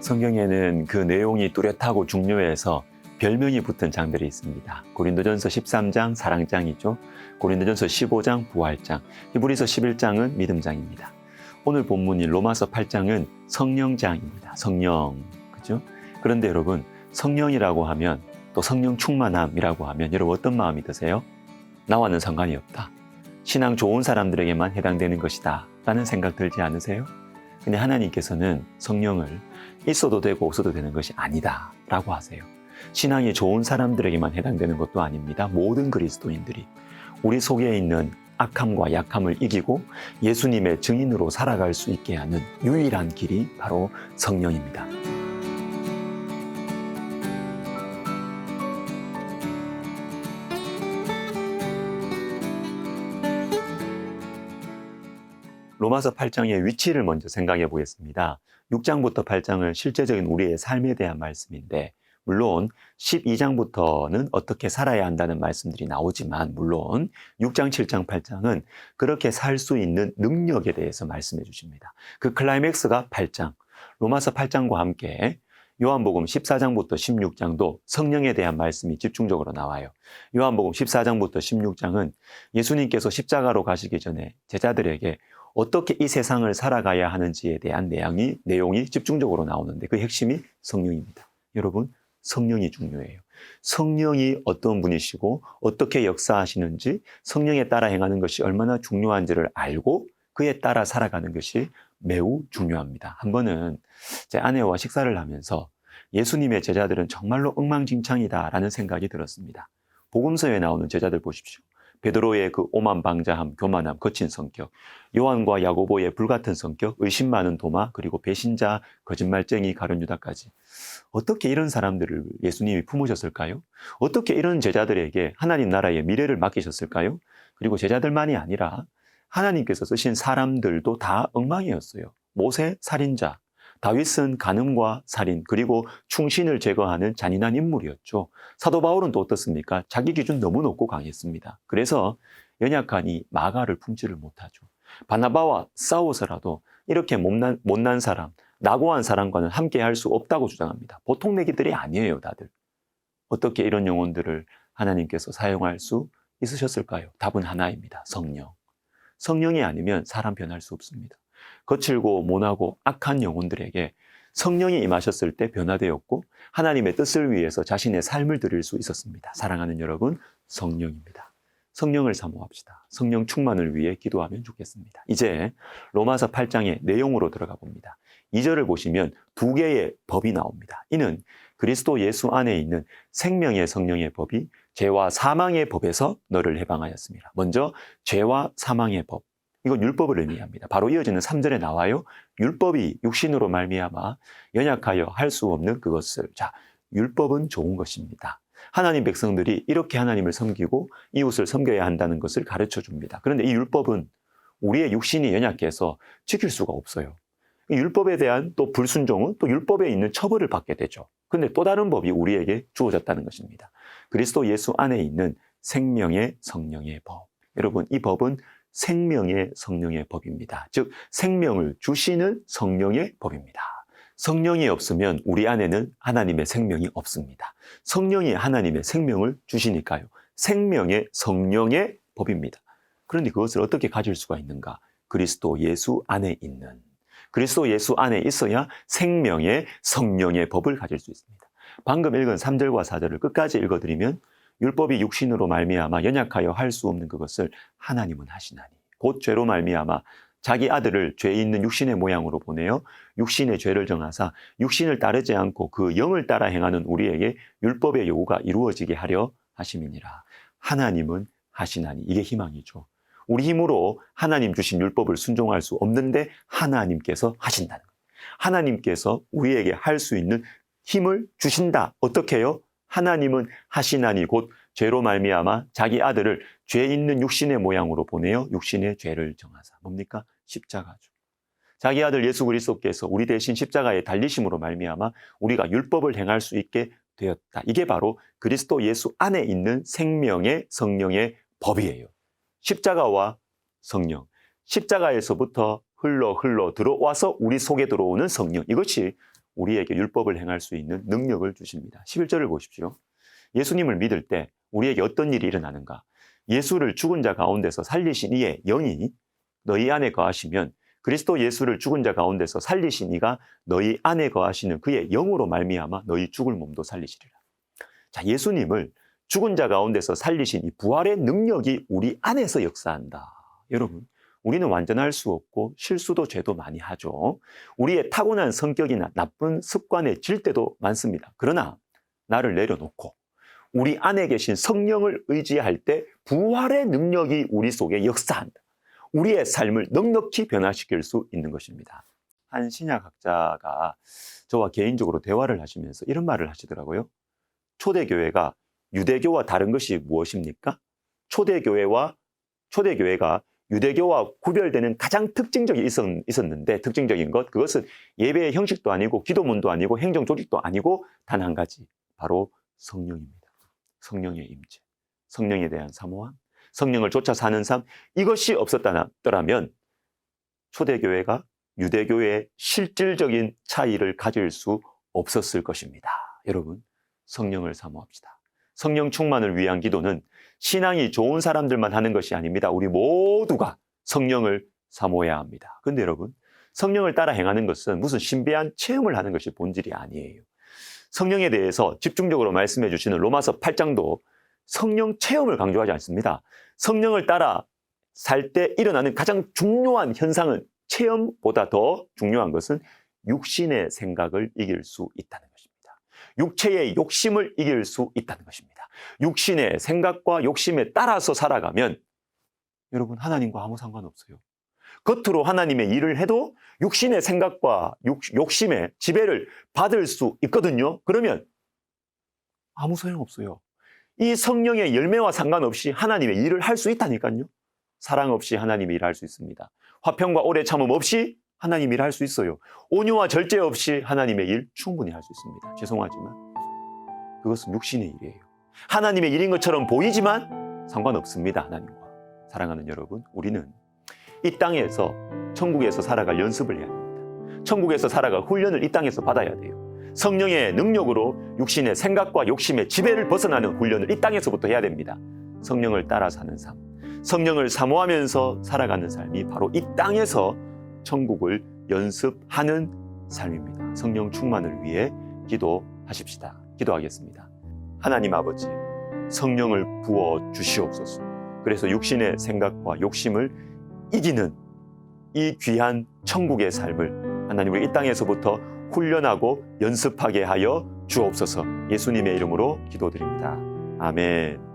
성경에는 그 내용이 뚜렷하고 중요해서 별명이 붙은 장들이 있습니다. 고린도전서 13장 사랑장이죠. 고린도전서 15장 부활장, 히브리서 11장은 믿음장입니다. 오늘 본문인 로마서 8장은 성령장입니다. 성령, 그죠? 그런데 여러분, 성령이라고 하면 또 성령 충만함이라고 하면 여러분 어떤 마음이 드세요? 나와는 상관이 없다. 신앙 좋은 사람들에게만 해당되는 것이다 라는 생각 들지 않으세요? 근데 하나님께서는 성령을 있어도 되고 없어도 되는 것이 아니다 라고 하세요. 신앙이 좋은 사람들에게만 해당되는 것도 아닙니다. 모든 그리스도인들이 우리 속에 있는 악함과 약함을 이기고 예수님의 증인으로 살아갈 수 있게 하는 유일한 길이 바로 성령입니다. 로마서 8장의 위치를 먼저 생각해 보겠습니다. 6장부터 8장은 실제적인 우리의 삶에 대한 말씀인데, 물론 12장부터는 어떻게 살아야 한다는 말씀들이 나오지만, 물론 6장, 7장, 8장은 그렇게 살 수 있는 능력에 대해서 말씀해 주십니다. 그 클라이맥스가 8장, 로마서 8장과 함께 요한복음 14장부터 16장도 성령에 대한 말씀이 집중적으로 나와요. 요한복음 14장부터 16장은 예수님께서 십자가로 가시기 전에 제자들에게 어떻게 이 세상을 살아가야 하는지에 대한 내용이 집중적으로 나오는데 그 핵심이 성령입니다. 여러분, 성령이 중요해요. 성령이 어떤 분이시고 어떻게 역사하시는지, 성령에 따라 행하는 것이 얼마나 중요한지를 알고 그에 따라 살아가는 것이 매우 중요합니다. 한 번은 제 아내와 식사를 하면서 예수님의 제자들은 정말로 엉망진창이다라는 생각이 들었습니다. 복음서에 나오는 제자들 보십시오. 베드로의 그 오만방자함, 교만함, 거친 성격, 요한과 야고보의 불같은 성격, 의심 많은 도마, 그리고 배신자, 거짓말쟁이, 가룟 유다까지. 어떻게 이런 사람들을 예수님이 품으셨을까요? 어떻게 이런 제자들에게 하나님 나라의 미래를 맡기셨을까요? 그리고 제자들만이 아니라 하나님께서 쓰신 사람들도 다 엉망이었어요. 모세 살인자, 다윗은 간음과 살인, 그리고 충신을 제거하는 잔인한 인물이었죠. 사도 바울은 또 어떻습니까? 자기 기준 너무 높고 강했습니다. 그래서 연약한 이 마가를 품지를 못하죠. 바나바와 싸워서라도 이렇게 못난 사람, 낙오한 사람과는 함께 할 수 없다고 주장합니다. 보통 내기들이 아니에요, 다들. 어떻게 이런 영혼들을 하나님께서 사용할 수 있으셨을까요? 답은 하나입니다. 성령. 성령이 아니면 사람 변할 수 없습니다. 거칠고 모나고 악한 영혼들에게 성령이 임하셨을 때 변화되었고 하나님의 뜻을 위해서 자신의 삶을 드릴 수 있었습니다. 사랑하는 여러분, 성령입니다. 성령을 사모합시다. 성령 충만을 위해 기도하면 좋겠습니다. 이제 로마서 8장의 내용으로 들어가 봅니다. 2절을 보시면 두 개의 법이 나옵니다. 이는 그리스도 예수 안에 있는 생명의 성령의 법이 죄와 사망의 법에서 너를 해방하였습니다. 먼저 죄와 사망의 법. 이건 율법을 의미합니다. 바로 이어지는 3절에 나와요. 율법이 육신으로 말미암아 연약하여 할 수 없는 그것을. 자, 율법은 좋은 것입니다. 하나님 백성들이 이렇게 하나님을 섬기고 이웃을 섬겨야 한다는 것을 가르쳐 줍니다. 그런데 이 율법은 우리의 육신이 연약해서 지킬 수가 없어요. 이 율법에 대한 또 불순종은 또 율법에 있는 처벌을 받게 되죠. 그런데 또 다른 법이 우리에게 주어졌다는 것입니다. 그리스도 예수 안에 있는 생명의 성령의 법. 여러분, 이 법은 생명의 성령의 법입니다. 즉 생명을 주시는 성령의 법입니다. 성령이 없으면 우리 안에는 하나님의 생명이 없습니다. 성령이 하나님의 생명을 주시니까요. 생명의 성령의 법입니다. 그런데 그것을 어떻게 가질 수가 있는가? 그리스도 예수 안에 있는, 그리스도 예수 안에 있어야 생명의 성령의 법을 가질 수 있습니다. 방금 읽은 3절과 4절을 끝까지 읽어드리면 율법이 육신으로 말미암아 연약하여 할 수 없는 그것을 하나님은 하시나니 곧 죄로 말미암아 자기 아들을 죄 있는 육신의 모양으로 보내어 육신의 죄를 정하사 육신을 따르지 않고 그 영을 따라 행하는 우리에게 율법의 요구가 이루어지게 하려 하심이니라. 하나님은 하시나니. 이게 희망이죠. 우리 힘으로 하나님 주신 율법을 순종할 수 없는데 하나님께서 하신다는 거예요. 하나님께서 우리에게 할 수 있는 힘을 주신다. 어떻게 해요? 하나님은 하시나니 곧 죄로 말미암아 자기 아들을 죄 있는 육신의 모양으로 보내어 육신의 죄를 정하사. 뭡니까? 십자가죠. 자기 아들 예수 그리스도께서 우리 대신 십자가에 달리심으로 말미암아 우리가 율법을 행할 수 있게 되었다. 이게 바로 그리스도 예수 안에 있는 생명의 성령의 법이에요. 십자가와 성령, 십자가에서부터 흘러 들어와서 우리 속에 들어오는 성령, 이것이 우리에게 율법을 행할 수 있는 능력을 주십니다. 11절을 보십시오. 예수님을 믿을 때 우리에게 어떤 일이 일어나는가? 예수를 죽은 자 가운데서 살리신 이의 영이 너희 안에 거하시면 그리스도 예수를 죽은 자 가운데서 살리신 이가 너희 안에 거하시는 그의 영으로 말미암아 너희 죽을 몸도 살리시리라. 자, 예수님을 죽은 자 가운데서 살리신 이 부활의 능력이 우리 안에서 역사한다. 여러분, 우리는 완전할 수 없고 실수도 죄도 많이 하죠. 우리의 타고난 성격이나 나쁜 습관에 질 때도 많습니다. 그러나 나를 내려놓고 우리 안에 계신 성령을 의지할 때 부활의 능력이 우리 속에 역사한다. 우리의 삶을 넉넉히 변화시킬 수 있는 것입니다. 한 신약학자가 저와 개인적으로 대화를 하시면서 이런 말을 하시더라고요. 초대교회가 유대교와 다른 것이 무엇입니까? 초대교회가 유대교와 구별되는 가장 특징적인 있었는데 특징적인 그것은 예배의 형식도 아니고 기도문도 아니고 행정 조직도 아니고 단 한 가지, 바로 성령입니다. 성령의 임재, 성령에 대한 사모함, 성령을 쫓아 사는 삶, 이것이 없었더라면 초대교회가 유대교회의 실질적인 차이를 가질 수 없었을 것입니다. 여러분, 성령을 사모합시다. 성령 충만을 위한 기도는 신앙이 좋은 사람들만 하는 것이 아닙니다. 우리 모두가 성령을 사모해야 합니다. 그런데 여러분, 성령을 따라 행하는 것은 무슨 신비한 체험을 하는 것이 본질이 아니에요. 성령에 대해서 집중적으로 말씀해 주시는 로마서 8장도 성령 체험을 강조하지 않습니다. 성령을 따라 살 때 일어나는 가장 중요한 현상은 체험보다 더 중요한 것은 육신의 생각을 이길 수 있다는 것입니다. 육체의 욕심을 이길 수 있다는 것입니다. 육신의 생각과 욕심에 따라서 살아가면 여러분, 하나님과 아무 상관없어요. 겉으로 하나님의 일을 해도 육신의 생각과 욕심의 지배를 받을 수 있거든요. 그러면 아무 소용없어요. 이 성령의 열매와 상관없이 하나님의 일을 할 수 있다니까요. 사랑 없이 하나님의 일을 할 수 있습니다. 화평과 오래 참음 없이 하나님의 일을 할 수 있어요. 온유와 절제 없이 하나님의 일 충분히 할 수 있습니다. 죄송하지만 그것은 육신의 일이에요. 하나님의 일인 것처럼 보이지만 상관없습니다. 하나님과. 사랑하는 여러분, 우리는 이 땅에서 천국에서 살아갈 연습을 해야 합니다. 천국에서 살아갈 훈련을 이 땅에서 받아야 돼요. 성령의 능력으로 육신의 생각과 욕심의 지배를 벗어나는 훈련을 이 땅에서부터 해야 됩니다. 성령을 따라 사는 삶, 성령을 사모하면서 살아가는 삶이 바로 이 땅에서 천국을 연습하는 삶입니다. 성령 충만을 위해 기도하십시다. 기도하겠습니다. 하나님 아버지, 성령을 부어 주시옵소서. 그래서 육신의 생각과 욕심을 이기는 이 귀한 천국의 삶을 하나님 우리 이 땅에서부터 훈련하고 연습하게 하여 주옵소서. 예수님의 이름으로 기도드립니다. 아멘.